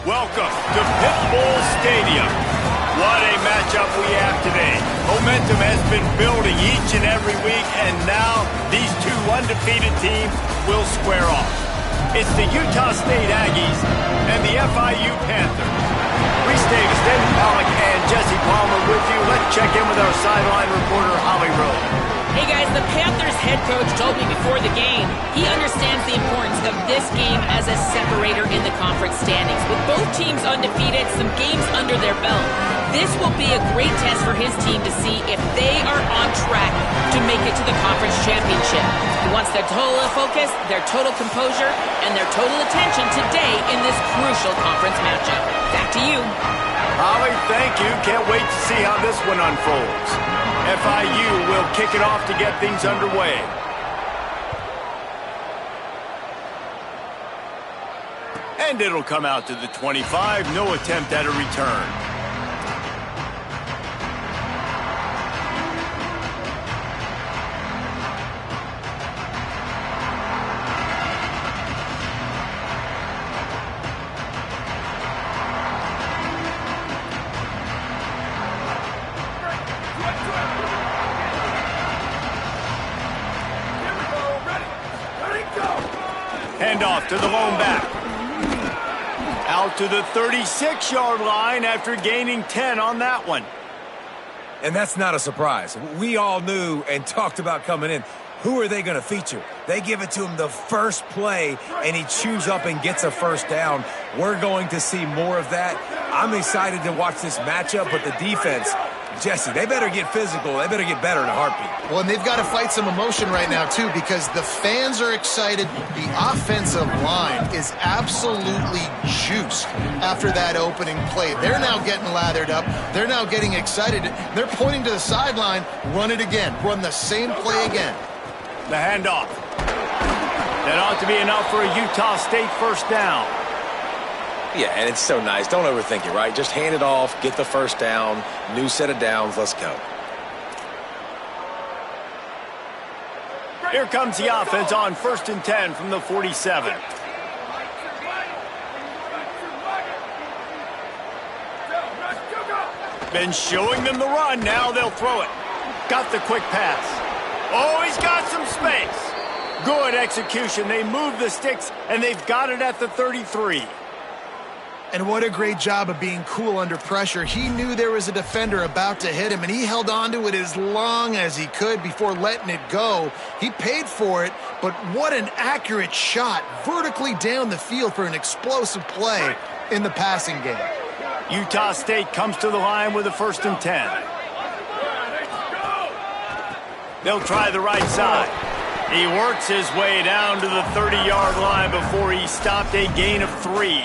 Welcome to Pitbull Stadium. What a matchup we have today. Momentum has been building each and every week, and now these two undefeated teams will square off. It's the Utah State Aggies and the FIU Panthers. Reese Davis, David Pollack, and Jesse Palmer with you. Let's check in with our sideline reporter, Holly Rowe. Hey guys, the Panthers head coach told me before the game he understands the importance of this game as a separator in the conference standings. With both teams undefeated, some games under their belt, this will be a great test for his team to see if they are on track to make it to the conference championship. He wants their total focus, their total composure, and their total attention today in this crucial conference matchup. Back to you. Holly, thank you. Can't wait to see how this one unfolds. FIU will kick it off to get things underway. And it'll come out to the 25. No attempt at a return. Handoff to the lone back. Out to the 36-yard line after gaining 10 on that one. And that's not a surprise. We all knew and talked about coming in. Who are they going to feature? They give it to him the first play, and he chews up and gets a first down. We're going to see more of that. I'm excited to watch this matchup, but the defense, Jesse, they better get physical. They better get better in a heartbeat. Well, and they've got to fight some emotion right now, too, because the fans are excited. The offensive line is absolutely juiced after that opening play. They're now getting lathered up. They're now getting excited. They're pointing to the sideline. Run it again. Run the same play again. The handoff. That ought to be enough for a Utah State first down. Yeah, and it's so nice. Don't overthink it, right? Just hand it off, get the first down, new set of downs, let's go. Here comes the offense on 1st and 10 from the 47. Been showing them the run, now they'll throw it. Got the quick pass. Oh, he's got some space. Good execution. They move the sticks, and they've got it at the 33. And what a great job of being cool under pressure. He knew there was a defender about to hit him, and he held on to it as long as he could before letting it go. He paid for it, but what an accurate shot vertically down the field for an explosive play in the passing game. Utah State comes to the line with a 1st and 10. They'll try the right side. He works his way down to the 30-yard line before he stopped, a gain of 3.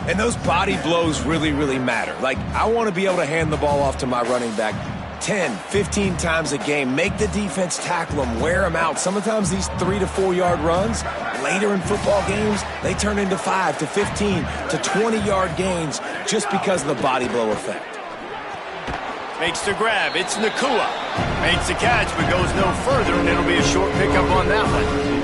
And those body blows really, really matter. Like, I want to be able to hand the ball off to my running back 10, 15 times a game. Make the defense tackle them, wear them out. Sometimes these 3 to 4 yard runs, later in football games, they turn into 5 to 15 to 20-yard gains just because of the body blow effect. Makes the grab. It's Nakua. Makes the catch, but goes no further, and it'll be a short pickup on that one.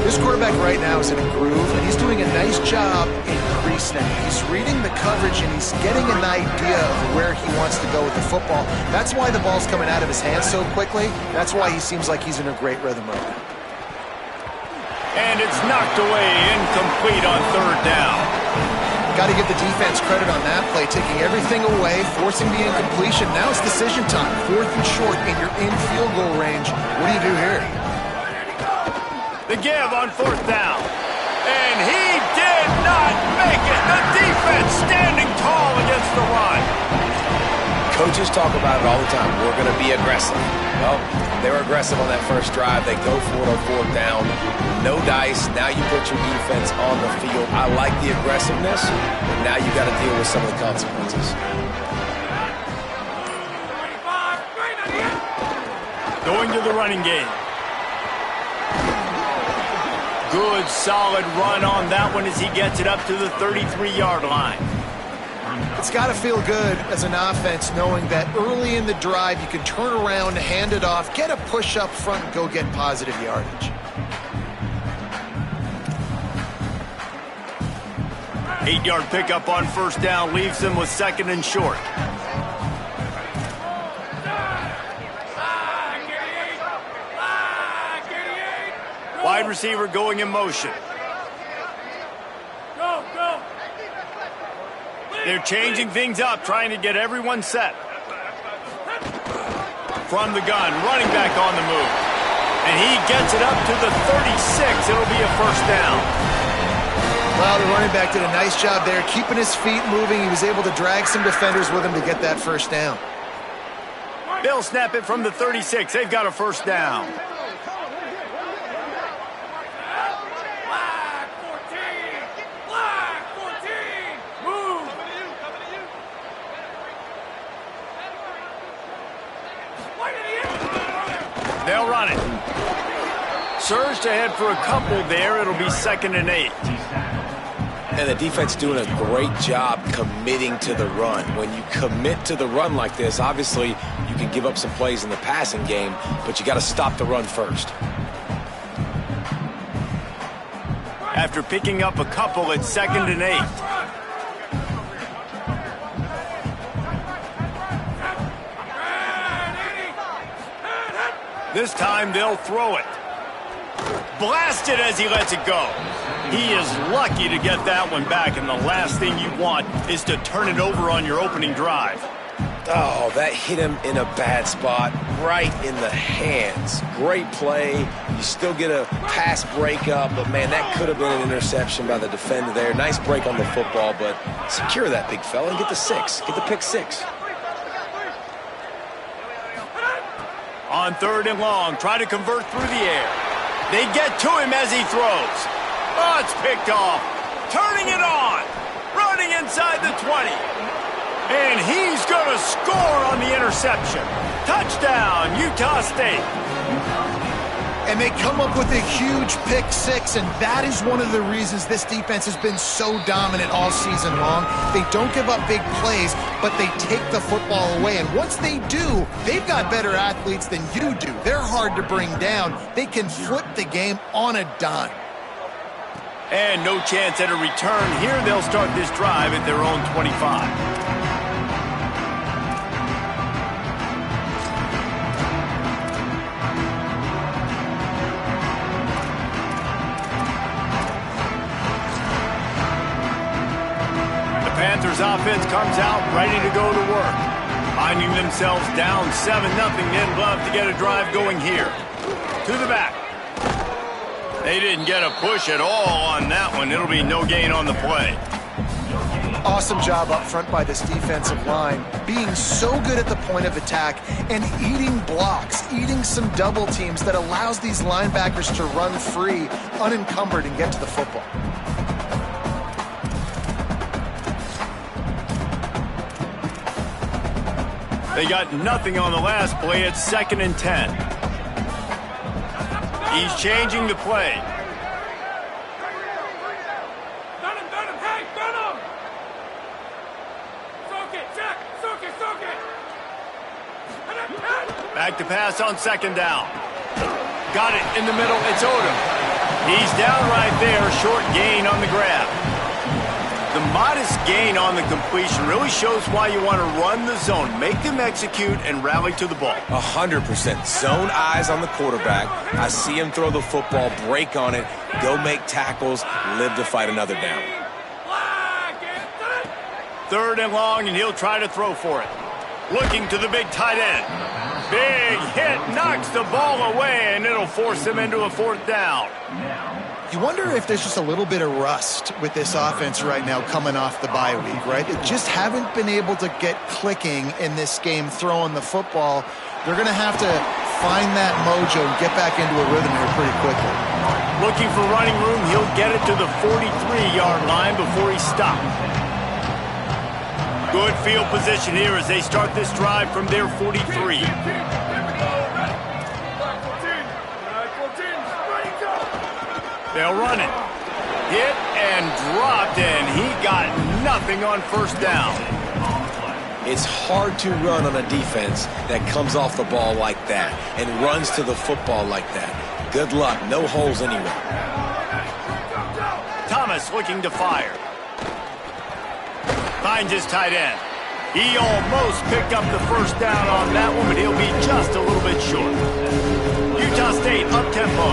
This quarterback right now is in a groove, and he's doing a nice job in crease now. He's reading the coverage, and he's getting an idea of where he wants to go with the football. That's why the ball's coming out of his hands so quickly. That's why he seems like he's in a great rhythm right now. And it's knocked away, incomplete on 3rd down. Got to give the defense credit on that play, taking everything away, forcing the incompletion. Now it's decision time. 4th and short, and you're in field goal range. What do you do here? The give on 4th down. And he did not make it. The defense standing tall against the run. Coaches talk about it all the time. We're going to be aggressive. Well, they were aggressive on that first drive. They go for it on 4th down. No dice. Now you put your defense on the field. I like the aggressiveness, but now you got to deal with some of the consequences. Going to the running game. Good, solid run on that one as he gets it up to the 33-yard line. It's got to feel good as an offense knowing that early in the drive you can turn around, hand it off, get a push up front, and go get positive yardage. 8-yard pickup on first down leaves them with second and short. Wide receiver going in motion. They're changing things up, trying to get everyone set. From the gun, running back on the move. And he gets it up to the 36. It'll be a first down. Well, the running back did a nice job there, keeping his feet moving. He was able to drag some defenders with him to get that first down. They'll snap it from the 36. They've got a first down. They'll run it. Surged ahead for a couple there. It'll be second and 8. And the defense doing a great job committing to the run. When you commit to the run like this, obviously you can give up some plays in the passing game, but you got to stop the run first. After picking up a couple, it's second and 8. This time they'll throw it. Blasted as he lets it go. He is lucky to get that one back, and the last thing you want is to turn it over on your opening drive. Oh, that hit him in a bad spot, right in the hands. Great play. You still get a pass breakup, but, man, that could have been an interception by the defender there. Nice break on the football, but secure that big fella and get the 6. Get the pick 6. On third and long, try to convert through the air. They get to him as he throws. Oh, it's picked off. Turning it on. Running inside the 20. And he's going to score on the interception. Touchdown, Utah State. And they come up with a huge pick 6, and that is one of the reasons this defense has been so dominant all season long. They don't give up big plays, but they take the football away. And once they do, they've got better athletes than you do. They're hard to bring down. They can flip the game on a dime. And no chance at a return here. They'll start this drive at their own 25. Panthers offense comes out ready to go to work. Finding themselves down 7-0, they'd love to get a drive going here. To the back. They didn't get a push at all on that one. It'll be no gain on the play. Awesome job up front by this defensive line, being so good at the point of attack and eating blocks, eating some double teams that allows these linebackers to run free, unencumbered, and get to the football. They got nothing on the last play. It's second and 10. He's changing the play. Back to pass on second down. Got it in the middle. It's Odom. He's down right there. Short gain on the grab. The modest gain on the completion really shows why you want to run the zone. Make them execute and rally to the ball. 100%. Zone eyes on the quarterback. I see him throw the football, break on it, go make tackles, live to fight another down. Third and long, and he'll try to throw for it. Looking to the big tight end. Big hit, knocks the ball away, and it'll force him into a fourth down. You wonder if there's just a little bit of rust with this offense right now coming off the bye week, right? They just haven't been able to get clicking in this game throwing the football. They're going to have to find that mojo and get back into a rhythm here pretty quickly. Looking for running room, he'll get it to the 43-yard line before he stopped. Good field position here as they start this drive from their 43. They'll run it. Hit and dropped, and he got nothing on first down. It's hard to run on a defense that comes off the ball like that and runs to the football like that. Good luck. No holes anywhere. Thomas looking to fire. Finds his tight end. He almost picked up the first down on that one, but he'll be just a little bit short. Utah State up-tempo.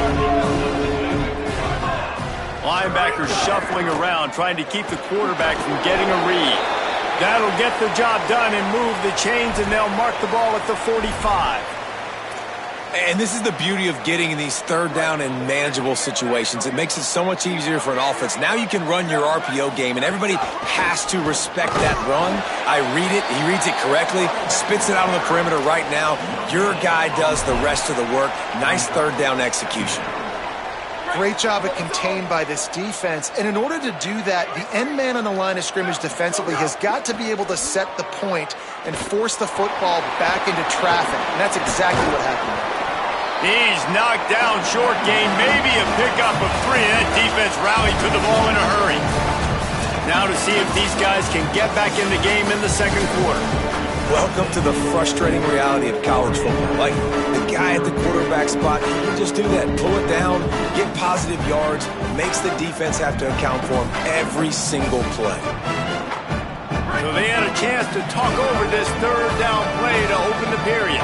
Linebackers shuffling around, trying to keep the quarterback from getting a read. That'll get the job done and move the chains, and they'll mark the ball at the 45. And this is the beauty of getting in these third down and manageable situations. It makes it so much easier for an offense. Now you can run your RPO game, and everybody has to respect that run. I read it. He reads it correctly, spits it out on the perimeter right now. Your guy does the rest of the work. Nice third down execution. Great job at contained by this defense. And in order to do that, the end man on the line of scrimmage defensively has got to be able to set the point and force the football back into traffic. And that's exactly what happened. He's knocked down, short gain, maybe a pickup of 3. That defense rallied to the ball in a hurry. Now to see if these guys can get back in the game in the second quarter. Welcome to the frustrating reality of college football. Like, the guy at the quarterback spot, he can just do that. Pull it down, get positive yards, makes the defense have to account for him every single play. So they had a chance to talk over this third down play to open the period.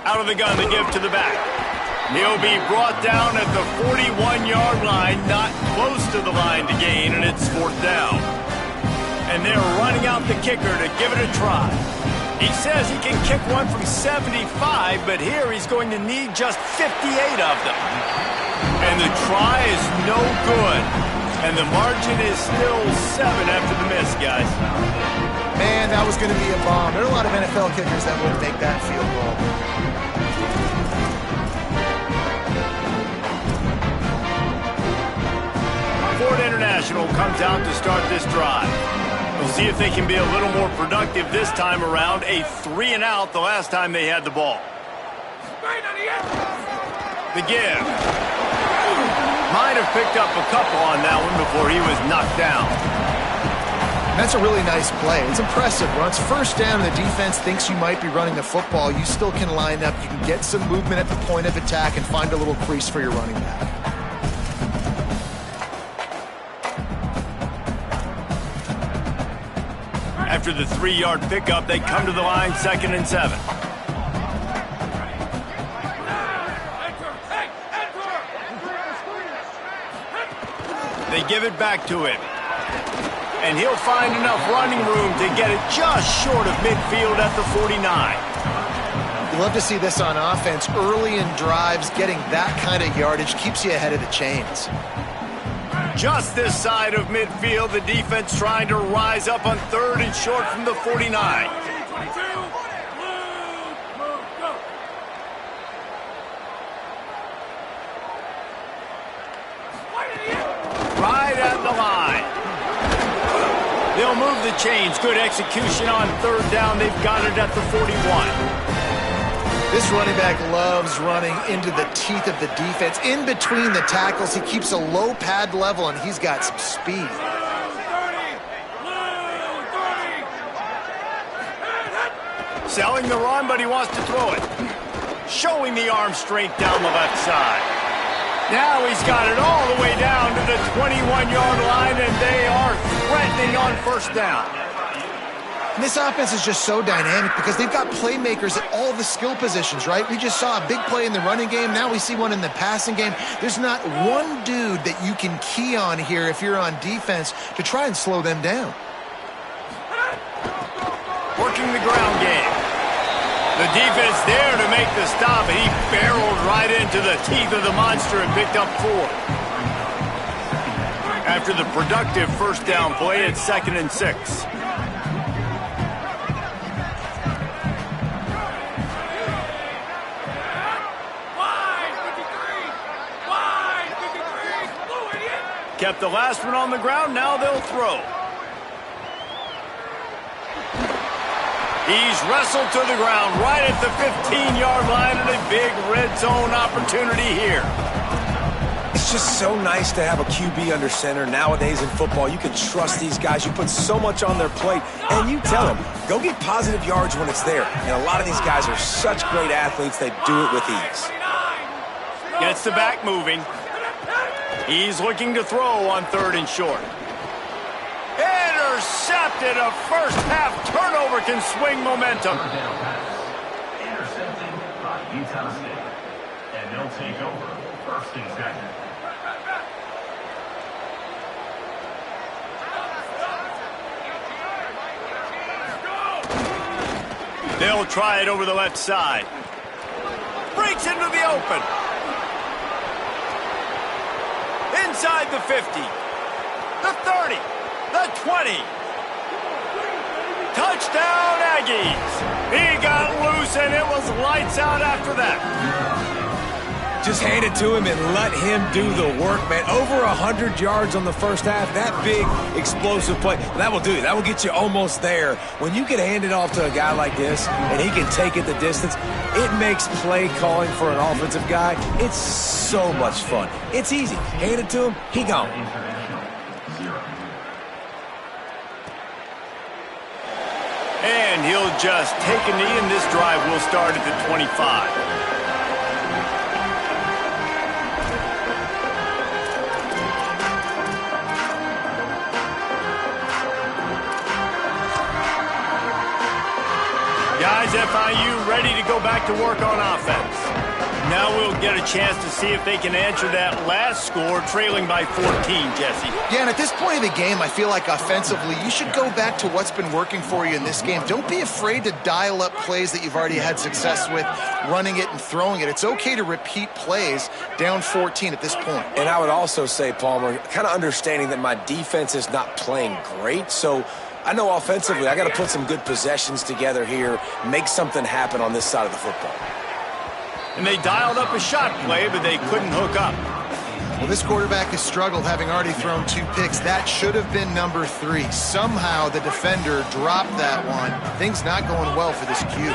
Out of the gun, the give to the back. He'll be brought down at the 41-yard line, not close to the line to gain, and it's 4th down. And they're running out the kicker to give it a try. He says he can kick one from 75, but here he's going to need just 58 of them. And the try is no good. And the margin is still 7 after the miss, guys. Man, that was going to be a bomb. There are a lot of NFL kickers that wouldn't make that field goal. Ford International comes out to start this drive. We'll see if they can be a little more productive this time around. A 3-and-out the last time they had the ball. The give. Might have picked up a couple on that one before he was knocked down. That's a really nice play. It's impressive. Once first down, the defense thinks you might be running the football. You still can line up. You can get some movement at the point of attack and find a little crease for your running back. After the 3-yard pickup, they come to the line, 2nd and 7. They give it back to him. And he'll find enough running room to get it just short of midfield at the 49. You love to see this on offense. Early in drives, getting that kind of yardage keeps you ahead of the chains. Just this side of midfield, the defense trying to rise up on 3rd and short from the 49. Right at the line. They'll move the chains. Good execution on 3rd down. They've got it at the 41. This running back loves running into the teeth of the defense. In between the tackles, he keeps a low pad level, and he's got some speed. Selling the run, but he wants to throw it. Showing the arm strength down the left side. Now he's got it all the way down to the 21-yard line, and they are threatening on 1st down. And this offense is just so dynamic because they've got playmakers at all the skill positions, right? We just saw a big play in the running game. Now we see one in the passing game. There's not one dude that you can key on here if you're on defense to try and slow them down. Working the ground game. The defense there to make the stop, and he barreled right into the teeth of the monster and picked up 4. After the productive 1st down play, it's 2nd and 6. Kept the last one on the ground, now they'll throw. He's wrestled to the ground right at the 15-yard line, and a big red zone opportunity here. It's just so nice to have a QB under center. Nowadays in football, you can trust these guys. You put so much on their plate, and you tell them, go get positive yards when it's there. And a lot of these guys are such great athletes, they do it with ease. Gets the back moving. He's looking to throw on 3rd and short. Intercepted. A first half turnover can swing momentum. Intercepted by Utah State. And they'll take over 1st and 2nd. They'll try it over the left side. Breaks into the open. Inside the 50. The 30. The 20. Touchdown, Aggies. He got loose, and it was lights out after that. Just hand it to him and let him do the work, man. Over 100 yards on the first half. That big, explosive play. That will do it. That will get you almost there. When you can hand it off to a guy like this and he can take it the distance, it makes play calling for an offensive guy, it's so much fun. It's easy. Hand it to him, he gone. And he'll just take a knee, and this drive will start at the 25. Guys, FIU ready to go back to work on offense. Now we'll get a chance to see if they can answer that last score, trailing by 14, Jesse. Yeah, and at this point of the game, I feel like offensively, you should go back to what's been working for you in this game. Don't be afraid to dial up plays that you've already had success with, running it and throwing it. It's okay to repeat plays down 14 at this point. And I would also say, Palmer, kind of understanding that my defense is not playing great, so I know offensively I got to put some good possessions together here, make something happen on this side of the football. And they dialed up a shot play, but they couldn't hook up. Well, this quarterback has struggled, having already thrown 2 picks. That should have been number 3. Somehow the defender dropped that one. Things not going well for this Q.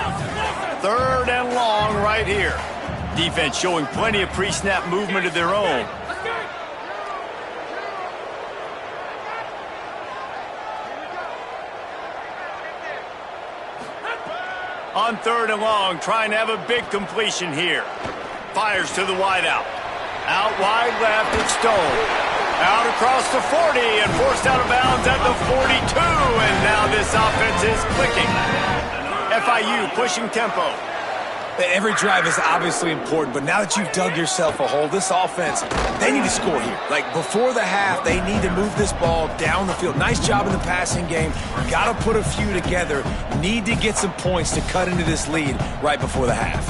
3rd and long right here. Defense showing plenty of pre-snap movement of their own. On 3rd and long, trying to have a big completion here. Fires to the wideout. Out wide left, it's Stone. Out across the 40 and forced out of bounds at the 42. And now this offense is clicking. FIU pushing tempo. Every drive is obviously important, but now that you've dug yourself a hole, this offense, they need to score here. Like, before the half, they need to move this ball down the field. Nice job in the passing game. Got to put a few together. Need to get some points to cut into this lead right before the half.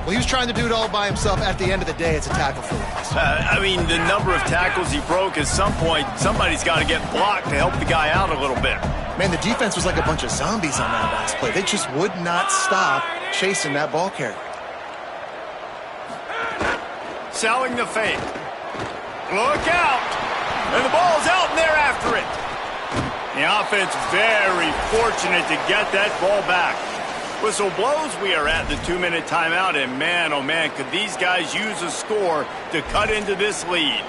Well, he was trying to do it all by himself. At the end of the day, it's a tackle for loss. I mean, the number of tackles he broke, at some point, somebody's got to get blocked to help the guy out a little bit. Man, the defense was like a bunch of zombies on that last play. They just would not stop chasing that ball carrier. Selling the fake. Look out! And the ball's out, and they're after it. The offense very fortunate to get that ball back. Whistle blows, we are at the 2-minute timeout, and man, oh man, could these guys use a score to cut into this lead.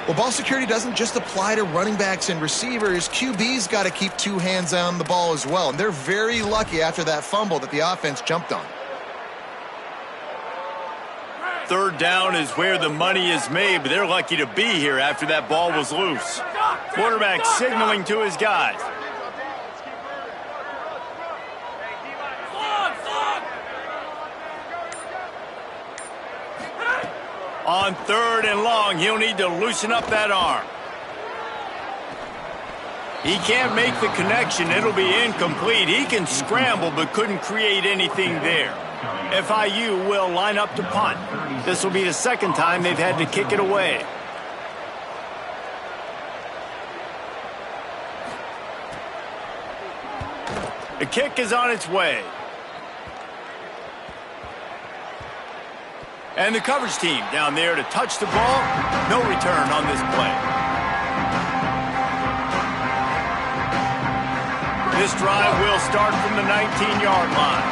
Well, ball security doesn't just apply to running backs and receivers. QB's got to keep 2 hands on the ball as well, and they're very lucky after that fumble that the offense jumped on. 3rd down is where the money is made, but they're lucky to be here after that ball was loose. Quarterback signaling to his guys. On 3rd and long, he'll need to loosen up that arm. He can't make the connection. It'll be incomplete. He can scramble, but couldn't create anything there. FIU will line up to punt. This will be the 2nd time they've had to kick it away. The kick is on its way. And the coverage team down there to touch the ball. No return on this play. This drive will start from the 19-yard line.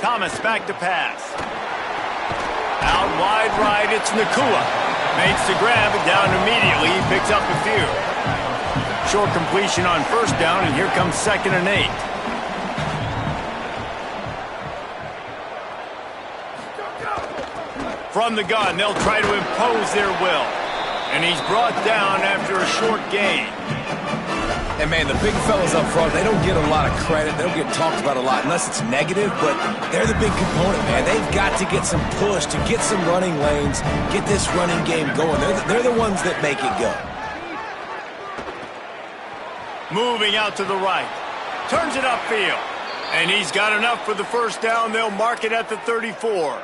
Thomas back to pass. Out wide right, it's Nakua. Makes the grab and down immediately. He picks up a few. Short completion on 1st down, and here comes 2nd and 8. From the gun, they'll try to impose their will. And he's brought down after a short gain. And, man, the big fellas up front, they don't get a lot of credit. They don't get talked about a lot unless it's negative, but they're the big component, man. They've got to get some push, to get some running lanes, get this running game going. They're the ones that make it go. Moving out to the right. Turns it upfield. And he's got enough for the first down. They'll mark it at the 34.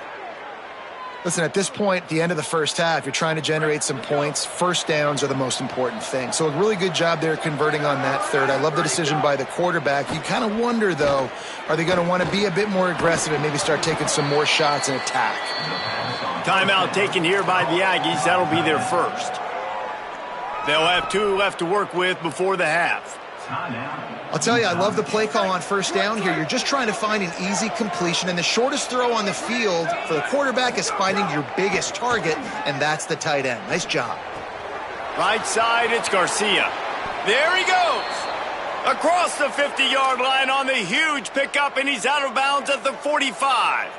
Listen, at this point, the end of the first half, you're trying to generate some points. First downs are the most important thing. So a really good job there converting on that third. I love the decision by the quarterback. You kind of wonder, though, are they going to want to be a bit more aggressive and maybe start taking some more shots and attack? Timeout taken here by the Aggies. That'll be their first. They'll have 2 left to work with before the half. I'll tell you, I love the play call on first down here. You're just trying to find an easy completion, and the shortest throw on the field for the quarterback is finding your biggest target, and that's the tight end. Nice job. Right side, it's Garcia. There he goes. Across the 50-yard line on the huge pickup, and he's out of bounds at the 45.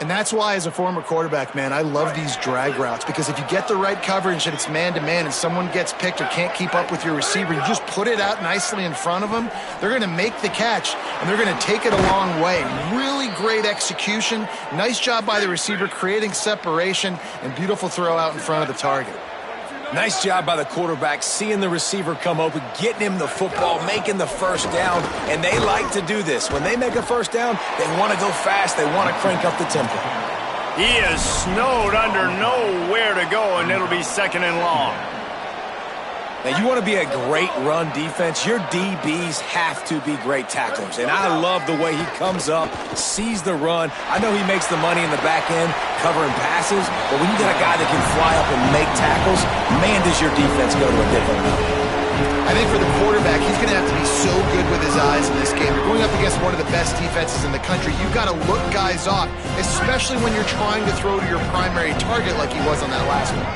And that's why, as a former quarterback, man, I love these drag routes, because if you get the right coverage and it's man-to-man and someone gets picked or can't keep up with your receiver, you just put it out nicely in front of them, they're going to make the catch, and they're going to take it a long way. Really great execution. Nice job by the receiver creating separation, and beautiful throw out in front of the target. Nice job by the quarterback, seeing the receiver come open, getting him the football, making the first down, and they like to do this. When they make a first down, they want to go fast, they want to crank up the tempo. He is snowed under, nowhere to go, and it'll be second and long. Now, you want to be a great run defense, your DBs have to be great tacklers. And I love the way he comes up, sees the run. I know he makes the money in the back end covering passes, but when you got a guy that can fly up and make tackles, man, does your defense go to a different level. I think for the quarterback, he's going to have to be so good with his eyes in this game. You're going up against one of the best defenses in the country. You've got to look guys off, especially when you're trying to throw to your primary target like he was on that last one.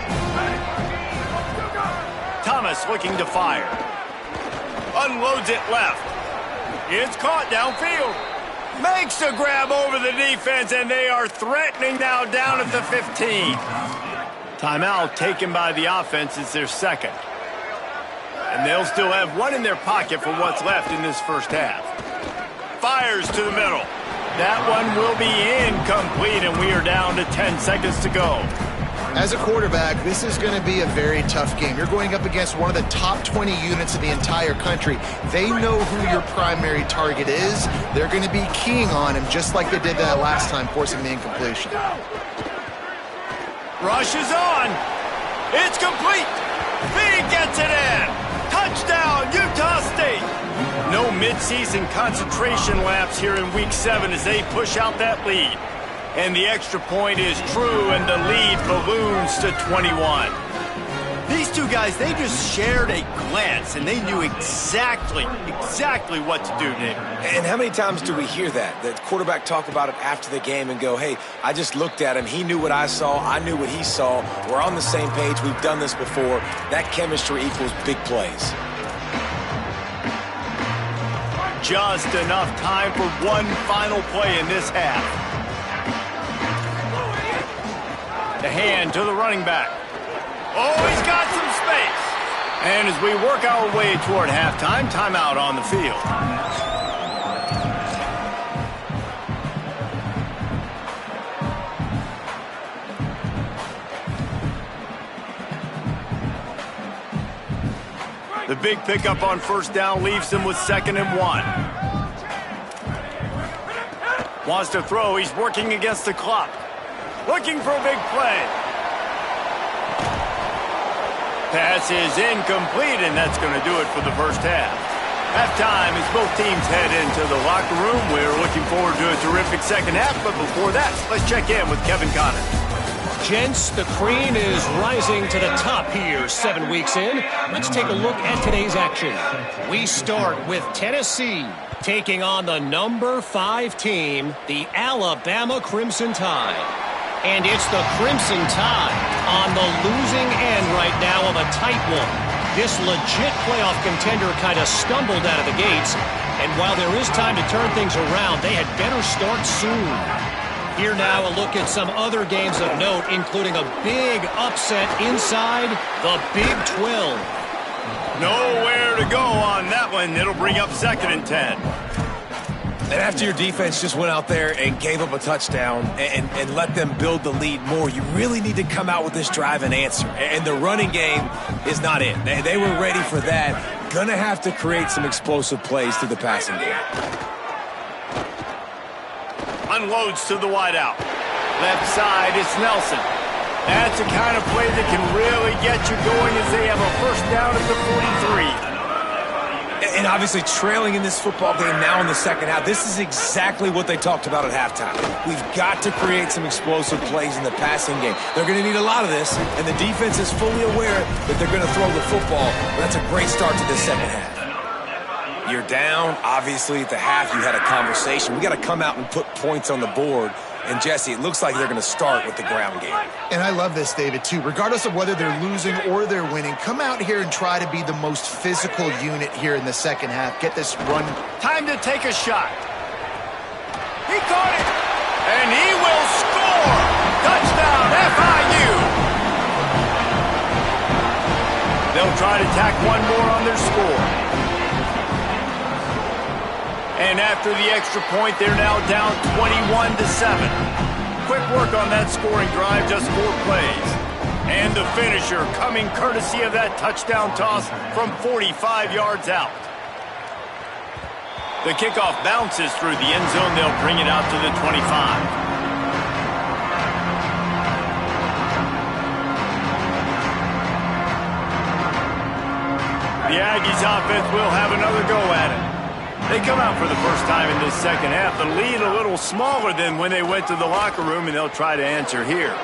Thomas looking to fire. Unloads it left. It's caught downfield. Makes the grab over the defense, and they are threatening now down at the 15. Timeout taken by the offense. It's their second. And they'll still have one in their pocket for what's left in this first half. Fires to the middle. That one will be incomplete, and we are down to 10 seconds to go. As a quarterback, this is going to be a very tough game. You're going up against one of the top 20 units in the entire country. They know who your primary target is. They're going to be keying on him just like they did that last time, forcing the incompletion. Rush is on. It's complete. He gets it in. Touchdown, Utah State. No midseason concentration lapse here in Week 7 as they push out that lead. And the extra point is true, and the lead balloons to 21. These two guys, they just shared a glance, and they knew exactly what to do, David. And how many times do we hear that? The quarterback talk about it after the game and go, hey, I just looked at him. He knew what I saw. I knew what he saw. We're on the same page. We've done this before. That chemistry equals big plays. Just enough time for one final play in this half. The hand to the running back. Oh, he's got some space. And as we work our way toward halftime, timeout on the field. The big pickup on first down leaves them with 2nd and 1. Wants to throw. He's working against the clock. Looking for a big play. Pass is incomplete, and that's going to do it for the first half. Halftime as both teams head into the locker room. We're looking forward to a terrific second half, but before that, let's check in with Kevin Connor. Gents, the cream is rising to the top here 7 weeks in. Let's take a look at today's action. We start with Tennessee taking on the number 5 team, the Alabama Crimson Tide. And it's the Crimson Tide on the losing end right now of a tight one. This legit playoff contender kind of stumbled out of the gates. And while there is time to turn things around, they had better start soon. Here now, a look at some other games of note, including a big upset inside the Big 12. Nowhere to go on that one. It'll bring up 2nd and 10. And after your defense just went out there and gave up a touchdown and let them build the lead more, you really need to come out with this drive and answer. And the running game is not it. They were ready for that. Gonna have to create some explosive plays through the passing game. Unloads to the wideout. Left side, it's Nelson. That's the kind of play that can really get you going as they have a first down at the 43. And obviously trailing in this football game now in the second half, this is exactly what they talked about at halftime. We've got to create some explosive plays in the passing game. They're going to need a lot of this, and the defense is fully aware that they're going to throw the football. But that's a great start to the second half. You're down. Obviously, at the half, you had a conversation. We got to come out and put points on the board. And, Jesse, it looks like they're going to start with the ground game. And I love this, David, too. Regardless of whether they're losing or they're winning, come out here and try to be the most physical unit here in the second half. Get this run. Time to take a shot. He caught it. And he will score. Touchdown, FIU. They'll try to tack one more on their score. And after the extra point, they're now down 21-7. Quick work on that scoring drive, just 4 plays. And the finisher coming courtesy of that touchdown toss from 45 yards out. The kickoff bounces through the end zone. They'll bring it out to the 25. The Aggies offense will have another go at it. They come out for the first time in this second half. The lead a little smaller than when they went to the locker room, and they'll try to answer here.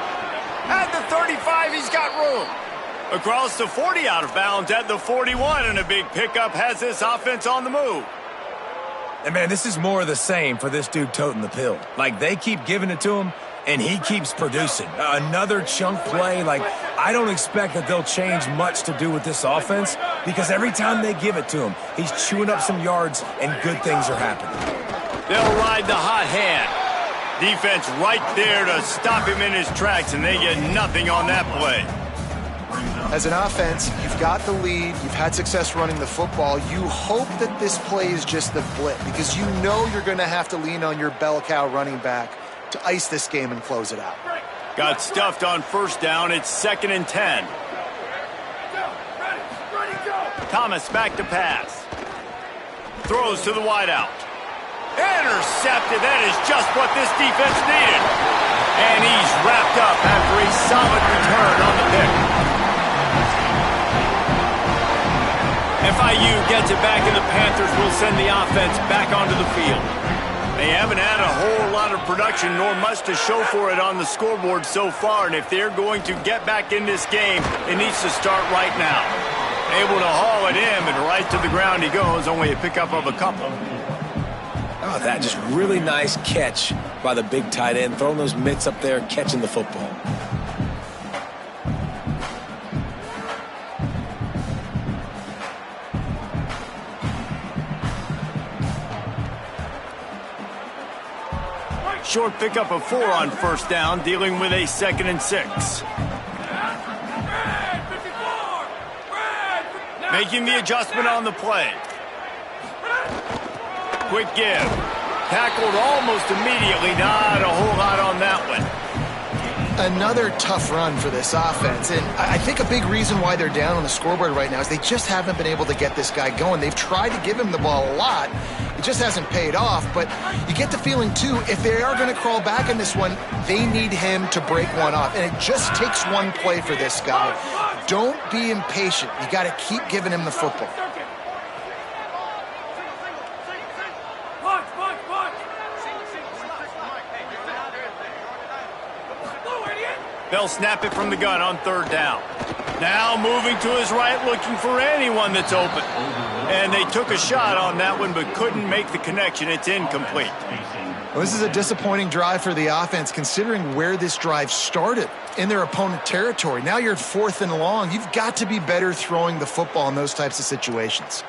At the 35, he's got room. Across the 40, out of bounds at the 41, and a big pickup has this offense on the move. And, man, this is more of the same for this dude toting the pill. Like, they keep giving it to him, and he keeps producing. Another chunk play. Like, I don't expect that they'll change much to do with this offense because every time they give it to him, he's chewing up some yards and good things are happening. They'll ride the hot hand. Defense right there to stop him in his tracks, and they get nothing on that play. As an offense, you've got the lead. You've had success running the football. You hope that this play is just the blip because you know you're going to have to lean on your bell cow running back to ice this game and close it out. Got stuffed on first down. It's 2nd and 10. Thomas back to pass. Throws to the wideout. Intercepted. That is just what this defense needed. And he's wrapped up after a solid return on the pick. FIU gets it back, and the Panthers will send the offense back onto the field. They haven't had a whole lot of production nor much to show for it on the scoreboard so far, and if they're going to get back in this game, it needs to start right now. Able to haul it in, and right to the ground he goes, only a pickup of a couple. Oh, that just really nice catch by the big tight end, throwing those mitts up there, catching the football. Short pickup of 4 on first down, dealing with a 2nd and 6. Making the adjustment on the play. Quick give. Tackled almost immediately. Not a whole lot on that one. Another tough run for this offense, and I think a big reason why they're down on the scoreboard right now is they just haven't been able to get this guy going. They've tried to give him the ball a lot. It just hasn't paid off, but you get the feeling, too, if they are going to crawl back in this one, they need him to break one off, and it just takes one play for this guy. Don't be impatient. You got to keep giving him the football. They'll snap it from the gun on 3rd down. Now moving to his right, looking for anyone that's open. And they took a shot on that one, but couldn't make the connection. It's incomplete. Well, this is a disappointing drive for the offense, considering where this drive started, in their opponent territory. Now you're at 4th and long. You've got to be better throwing the football in those types of situations.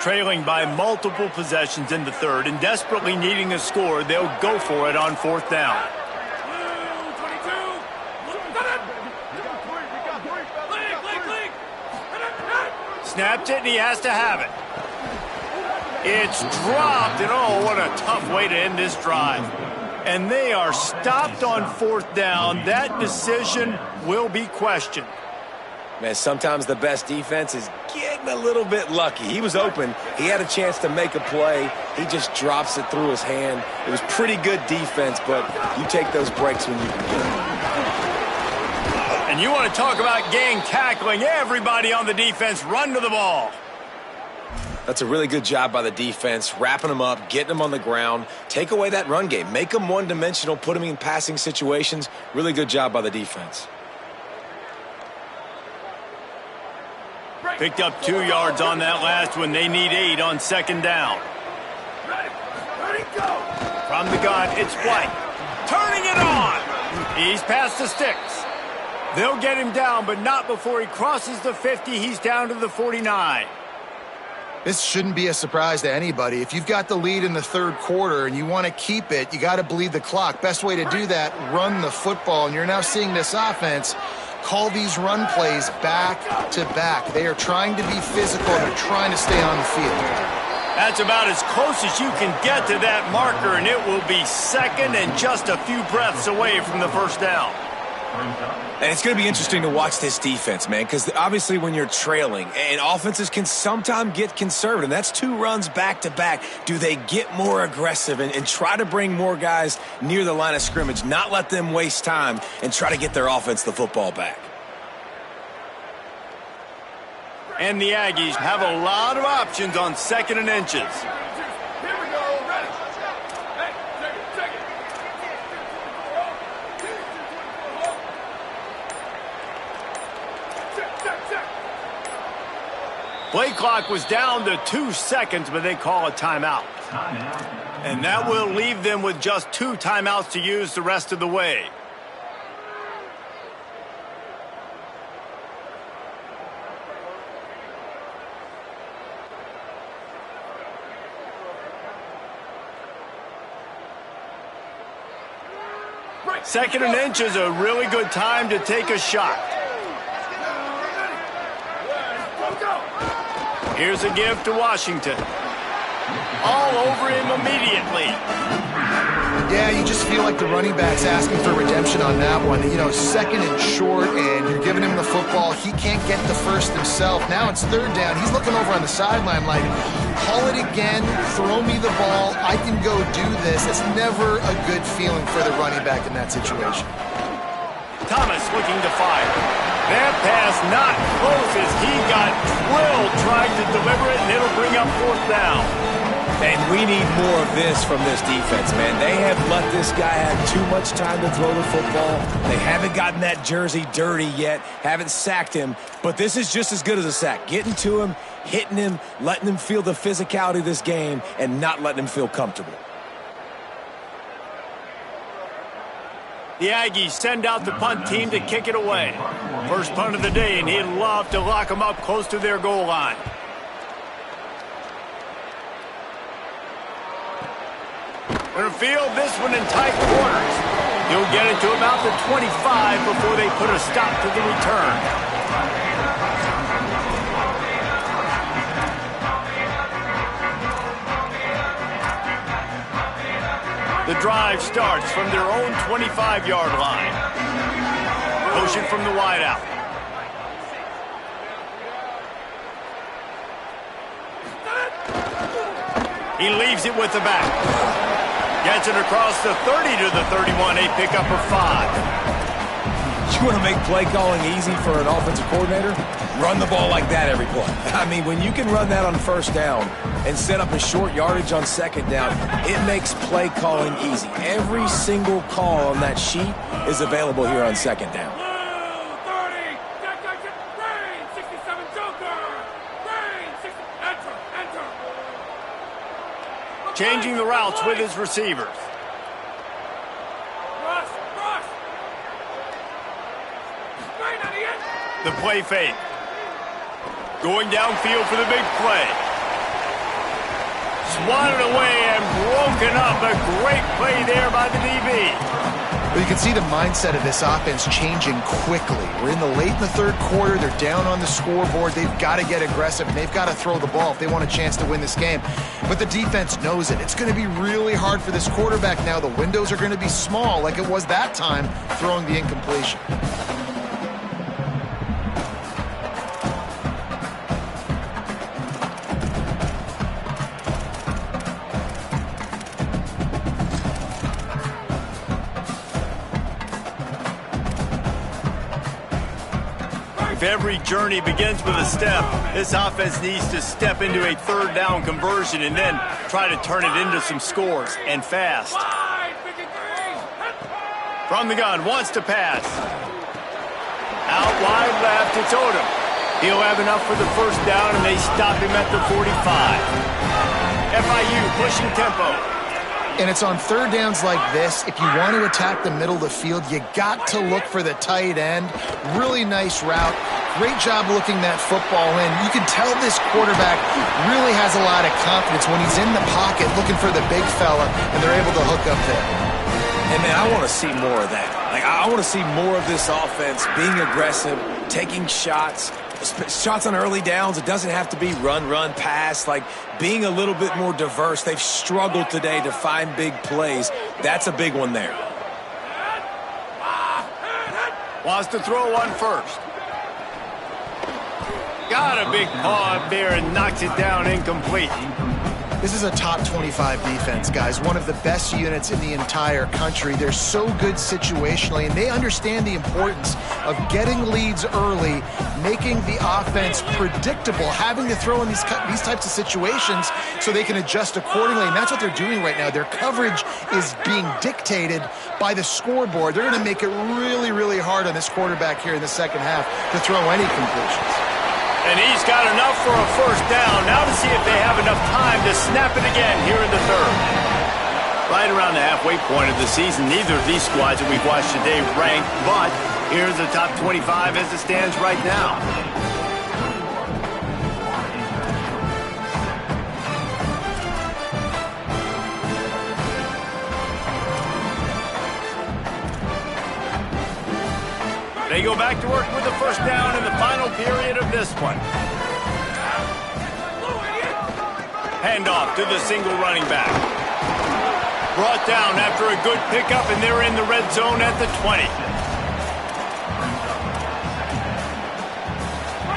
trailing by multiple possessions in the third and desperately needing a score, they'll go for it on fourth down. Snapped it, and he has to have it. It's dropped, and oh, what a tough way to end this drive. And they are stopped on fourth down. That decision will be questioned. Man, sometimes the best defense is getting a little bit lucky. He was open. He had a chance to make a play. He just drops it through his hand. It was pretty good defense, but you take those breaks when you can get them. And you want to talk about gang tackling. Everybody on the defense run to the ball. That's a really good job by the defense, wrapping them up, getting them on the ground. Take away that run game. Make them one-dimensional, put them in passing situations. Really good job by the defense. Picked up 2 yards on that last one. They need 8 on second down. From the gun, it's White. Turning it on. He's past the sticks. They'll get him down, but not before he crosses the 50. He's down to the 49. This shouldn't be a surprise to anybody. If you've got the lead in the third quarter and you want to keep it, you got to bleed the clock. Best way to do that, run the football. And you're now seeing this offense call these run plays back to back. They are trying to be physical. They're trying to stay on the field. That's about as close as you can get to that marker, and it will be second and just a few breaths away from the first down. And it's going to be interesting to watch this defense, man, because obviously when you're trailing, and offenses can sometimes get conservative, and that's 2 runs back-to-back. Do they get more aggressive and try to bring more guys near the line of scrimmage, not let them waste time, and try to get their offense the football back? And the Aggies have a lot of options on second and inches. Play clock was down to 2 seconds, but they call a timeout. And that will leave them with just 2 timeouts to use the rest of the way. Second and inch is a really good time to take a shot. Here's a give to Washington. All over him immediately. Yeah, you just feel like the running back's asking for redemption on that one. You know, second and short, and you're giving him the football. He can't get the first himself. Now it's third down. He's looking over on the sideline like, call it again, throw me the ball, I can go do this. It's never a good feeling for the running back in that situation. Thomas looking to fire. That pass not close as he got drilled trying to deliver it, and it'll bring up fourth down. And we need more of this from this defense, man. They have let this guy have too much time to throw the football. They haven't gotten that jersey dirty yet, haven't sacked him, but this is just as good as a sack. Getting to him, hitting him, letting him feel the physicality of this game, and not letting him feel comfortable. The Aggies send out the punt team to kick it away. First punt of the day, and he'd love to lock them up close to their goal line. Gonna field this one in tight quarters. He'll get it to about the 25 before they put a stop to the return. The drive starts from their own 25-yard line. Motion from the wideout. He leaves it with the back. Gets it across the 30 to the 31, a pickup of 5. You want to make play calling easy for an offensive coordinator? Run the ball like that every play. I mean, when you can run that on first down and set up a short yardage on second down, it makes play calling easy. Every single call on that sheet is available here on second down. Changing the routes with his receivers. The play fake. Going downfield for the big play. Swatted away and broken up. A great play there by the DB. Well, you can see the mindset of this offense changing quickly. We're in the third quarter. They're down on the scoreboard. They've got to get aggressive, and they've got to throw the ball if they want a chance to win this game. But the defense knows it. It's going to be really hard for this quarterback now. The windows are going to be small like it was that time throwing the incompletion. If every journey begins with a step, this offense needs to step into a third down conversion and then try to turn it into some scores, and fast. From the gun, wants to pass. Out wide left, it's Odom. He'll have enough for the first down, and they stop him at the 45. FIU pushing tempo. And it's on third downs like this. If you want to attack the middle of the field, you got to look for the tight end. Really nice route. Great job looking that football in. You can tell this quarterback really has a lot of confidence when he's in the pocket looking for the big fella, and they're able to hook up there. And, man, I want to see more of that. Like, I want to see more of this offense being aggressive, taking shots on early downs. It doesn't have to be run, pass. Like, being a little bit more diverse. They've struggled today to find big plays. That's a big one there. Wants to throw one first. Got a big paw up there and knocks it down incomplete. This is a top 25 defense, guys. One of the best units in the entire country. They're so good situationally, and they understand the importance of getting leads early, making the offense predictable, having to throw in these types of situations so they can adjust accordingly, and that's what they're doing right now. Their coverage is being dictated by the scoreboard. They're going to make it really, really hard on this quarterback here in the second half to throw any completions. And he's got enough for a first down. Now to see if they have enough time to snap it again here in the third. Right around the halfway point of the season, neither of these squads that we've watched today ranked, but here's the top 25 as it stands right now. They go back to work with the first down in the final period of this one. Handoff to the single running back. Brought down after a good pickup, and they're in the red zone at the 20.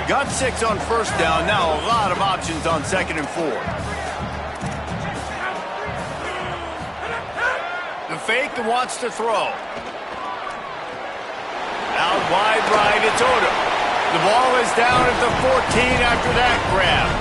Got 6 on first down. Now a lot of options on second and 4. The fake and wants to throw. Out wide right, it's Odom. The ball is down at the 14 after that grab.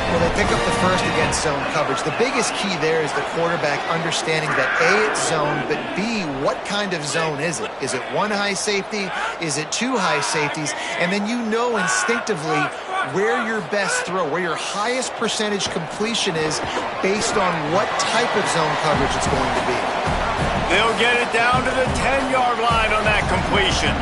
Well, they pick up the first against zone coverage. The biggest key there is the quarterback understanding that A, it's zone, but B, what kind of zone is it? Is it one high safety? Is it two high safeties? And then you know instinctively where your best throw, where your highest percentage completion is based on what type of zone coverage it's going to be. They'll get it down to the 10-yard line on that completion.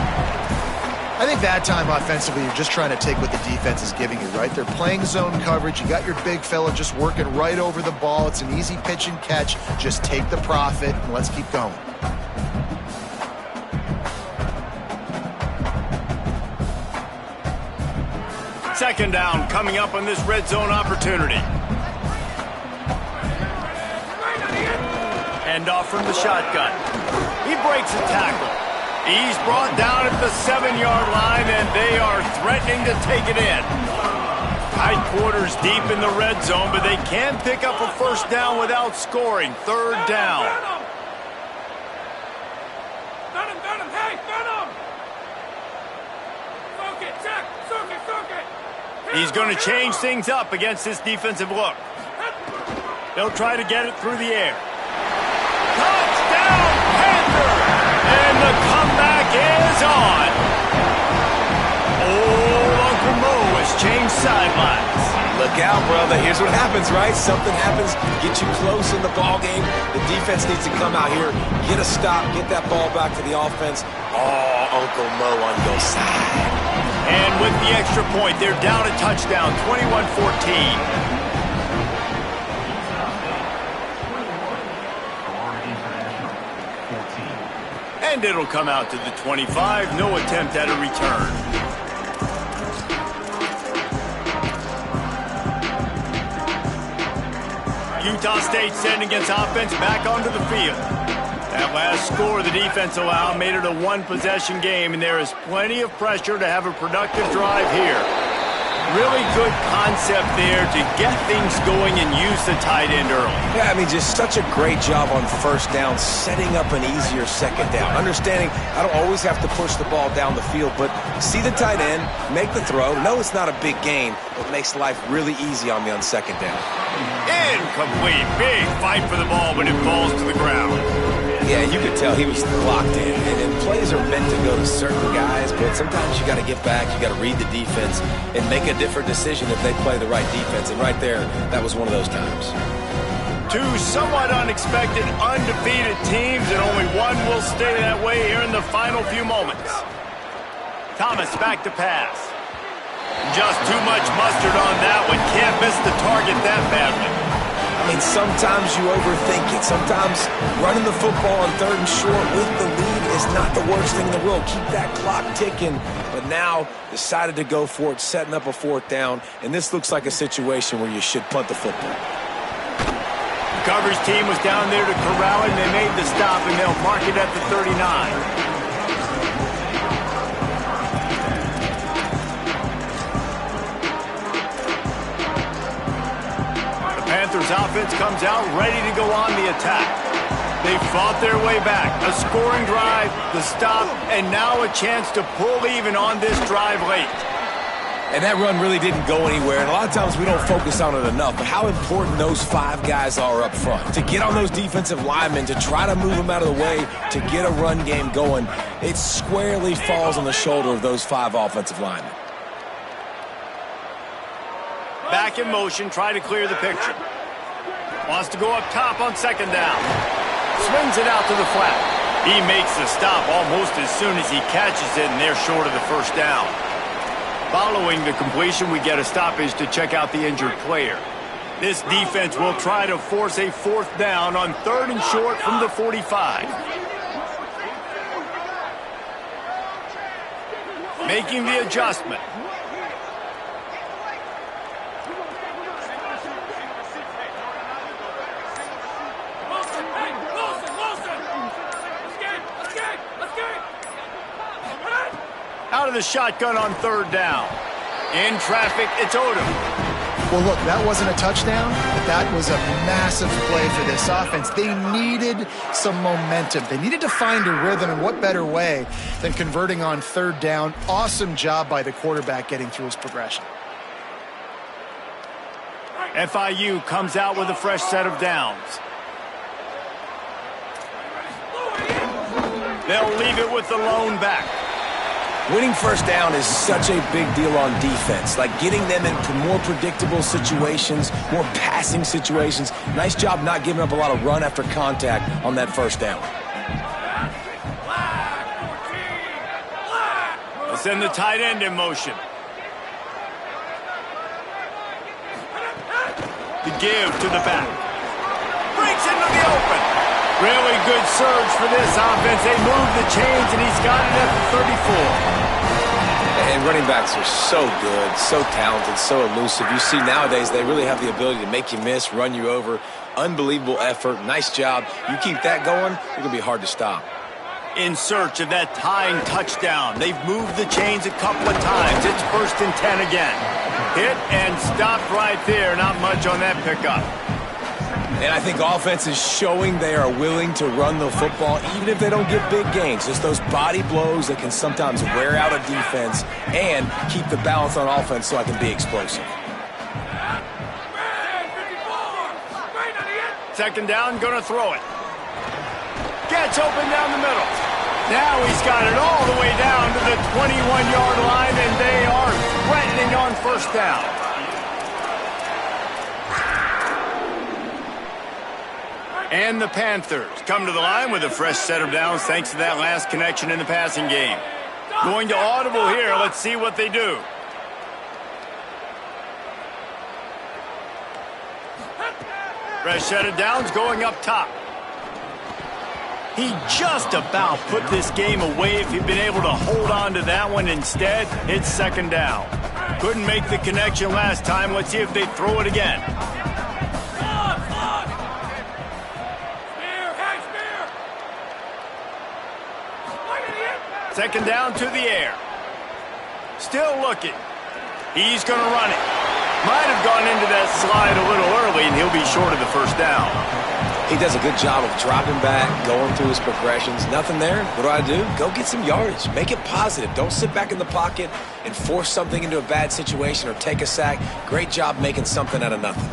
I think that time offensively, you're just trying to take what the defense is giving you, right? They're playing zone coverage. You got your big fella just working right over the ball. It's an easy pitch and catch. Just take the profit and let's keep going. Second down coming up on this red zone opportunity. Handoff from the shotgun. He breaks a tackle. He's brought down at the 7-yard line, and they are threatening to take it in. Tight quarters deep in the red zone, but they can pick up a first down without scoring. Third down. He's going to change things up against this defensive look. They'll try to get it through the air. Touchdown, Panther! And the comeback is on. Old Uncle Mo has changed sidelines. Look out, brother. Here's what happens, right? Something happens, get you close in the ball game. The defense needs to come out here, get a stop, get that ball back to the offense. Oh, Uncle Mo on your side. And with the extra point, they're down a touchdown, 21-14. And it'll come out to the 25. No attempt at a return. Utah State sending its offense back onto the field. That last score the defense allowed made it a one-possession game, and there is plenty of pressure to have a productive drive here. Really good concept there to get things going and use the tight end early. Yeah, I mean, just such a great job on first down, setting up an easier second down. Understanding I don't always have to push the ball down the field, but see the tight end, make the throw. No, it's not a big gain. It makes life really easy on me on second down. Incomplete. Big fight for the ball, but it falls to the ground. Yeah, you could tell he was locked in. And plays are meant to go to certain guys, but sometimes you got to get back, you got to read the defense, and make a different decision if they play the right defense. And right there, that was one of those times. Two somewhat unexpected, undefeated teams, and only one will stay that way here in the final few moments. Thomas back to pass. Just too much mustard on that one. Can't miss the target that badly. I mean, sometimes you overthink it. Sometimes running the football on 3rd and short with the lead is not the worst thing in the world. Keep that clock ticking. But now decided to go for it, setting up a 4th down. And this looks like a situation where you should punt the football. The coverage team was down there to corral it, and they made the stop, and they'll mark it at the 39. Panthers offense comes out ready to go on the attack. They fought their way back. A scoring drive, the stop, and now a chance to pull even on this drive late. And that run really didn't go anywhere. And a lot of times we don't focus on it enough. But how important those 5 guys are up front. To get on those defensive linemen, to try to move them out of the way, to get a run game going, it squarely falls on the shoulder of those 5 offensive linemen. Back in motion, try to clear the picture. Wants to go up top on 2nd down. Swings it out to the flat. He makes the stop almost as soon as he catches it, and they're short of the 1st down. Following the completion, we get a stoppage to check out the injured player. This defense will try to force a 4th down on 3rd and short from the 45. Making the adjustment. Out of the shotgun on 3rd down. In traffic, it's Odom. Well, look, that wasn't a touchdown, but that was a massive play for this offense. They needed some momentum. They needed to find a rhythm, and what better way than converting on 3rd down. Awesome job by the quarterback getting through his progression. FIU comes out with a fresh set of downs. They'll leave it with the lone back. Winning 1st down is such a big deal on defense, like getting them into more predictable situations, more passing situations. Nice job not giving up a lot of run after contact on that 1st down. They'll send the tight end in motion. The give to the back. Breaks into the open. Really good surge for this offense. They move the chains, and he's got it at the 34. And running backs are so good, so talented, so elusive. You see nowadays they really have the ability to make you miss, run you over. Unbelievable effort. Nice job. You keep that going, it's going to be hard to stop. In search of that tying touchdown. They've moved the chains a couple of times. It's 1st and 10 again. Hit and stopped right there. Not much on that pickup. And I think offense is showing they are willing to run the football, even if they don't get big gains. Just those body blows that can sometimes wear out a defense and keep the balance on offense so I can be explosive. 2nd down, gonna throw it. Gets open down the middle. Now he's got it all the way down to the 21-yard line, and they are threatening on 1st down. And the Panthers come to the line with a fresh set of downs thanks to that last connection in the passing game. Going to audible here. Let's see what they do. Fresh set of downs going up top. He just about put this game away if he'd been able to hold on to that one. Instead, it's second down. Couldn't make the connection last time. Let's see if they throw it again. Second down to the air. Still looking. He's going to run it. Might have gone into that slide a little early, and he'll be short of the first down. He does a good job of dropping back, going through his progressions. Nothing there. What do? Go get some yardage. Make it positive. Don't sit back in the pocket and force something into a bad situation or take a sack. Great job making something out of nothing.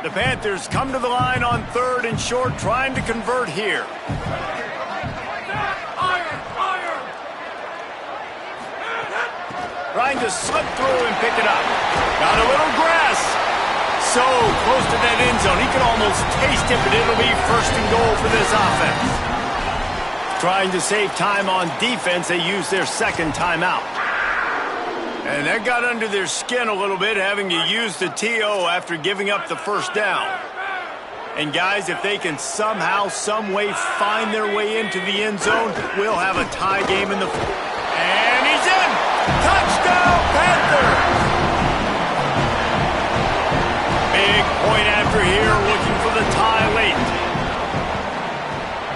The Panthers come to the line on 3rd and short, trying to convert here. Trying to slip through and pick it up. Got a little grass. So close to that end zone. He could almost taste it, but it'll be 1st and goal for this offense. Trying to save time on defense, they use their 2nd timeout. And that got under their skin a little bit, having to use the TO after giving up the 1st down. And guys, if they can somehow, some way find their way into the end zone, we'll have a tie game in the... And he's in! Touchdown, Panthers! Big point after here, looking for the tie late.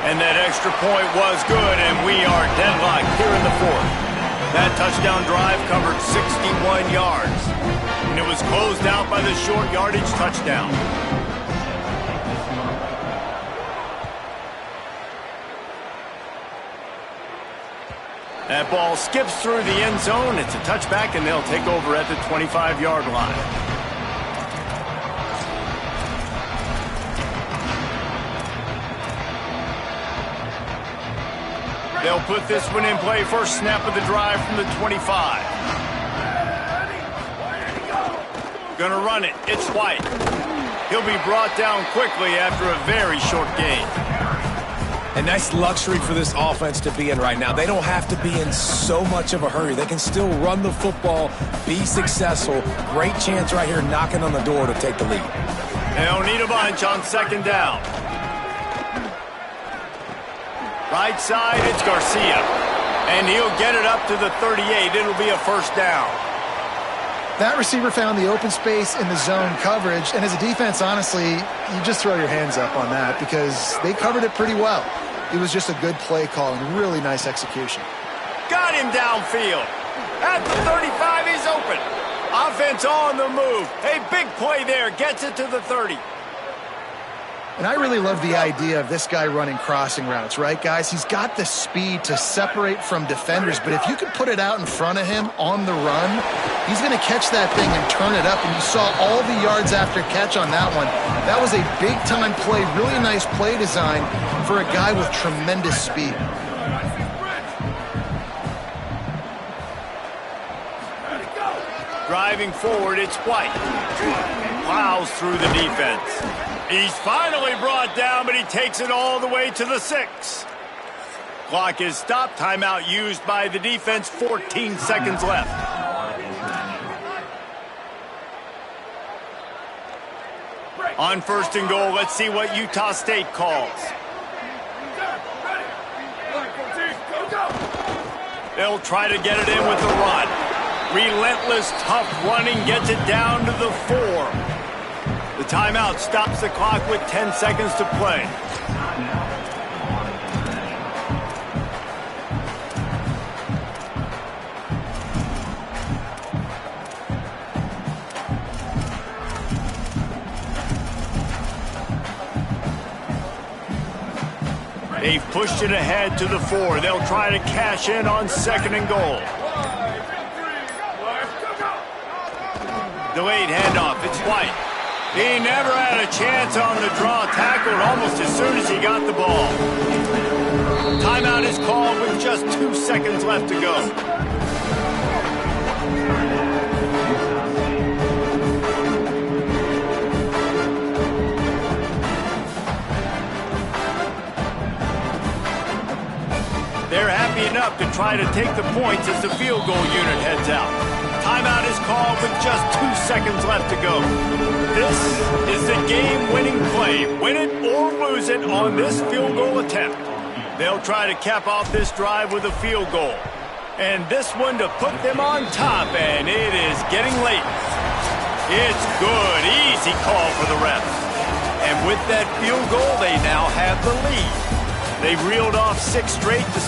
And that extra point was good, and we are deadlocked here in the 4th. That touchdown drive covered 61 yards. And it was closed out by the short yardage touchdown. That ball skips through the end zone. It's a touchback, and they'll take over at the 25-yard line. They'll put this one in play. First snap of the drive from the 25. Gonna run it. It's White. He'll be brought down quickly after a very short gain. A nice luxury for this offense to be in right now. They don't have to be in so much of a hurry. They can still run the football, be successful. Great chance right here knocking on the door to take the lead. They'll need a bunch on 2nd down. Right side, it's Garcia. And he'll get it up to the 38. It'll be a 1st down. That receiver found the open space in the zone coverage, and as a defense, honestly, you just throw your hands up on that because they covered it pretty well. It was just a good play call and really nice execution. Got him downfield. At the 35, he's open. Offense on the move. A big play there. Gets it to the 30. And I really love the idea of this guy running crossing routes, right, guys? He's got the speed to separate from defenders, but if you can put it out in front of him on the run, he's going to catch that thing and turn it up, and you saw all the yards after catch on that one. That was a big-time play, really nice play design for a guy with tremendous speed. Driving forward, it's White. Plows through the defense. He's finally brought down, but he takes it all the way to the 6. Clock is stopped. Timeout used by the defense. 14 seconds left. On 1st and goal, let's see what Utah State calls. They'll try to get it in with the run. Relentless, tough running gets it down to the 4. The timeout stops the clock with 10 seconds to play. They've pushed it ahead to the 4. They'll try to cash in on 2nd and goal. Delayed handoff. It's White. He never had a chance on the draw. Tackled almost as soon as he got the ball. Timeout is called with just 2 seconds left to go. They're happy enough to try to take the points as the field goal unit heads out. Timeout is called with just 2 seconds left to go. This is the game-winning play. Win it or lose it on this field goal attempt. They'll try to cap off this drive with a field goal. And this one to put them on top, and it is getting late. It's good. Easy call for the refs. And with that field goal, they now have the lead. They reeled off 6 straight to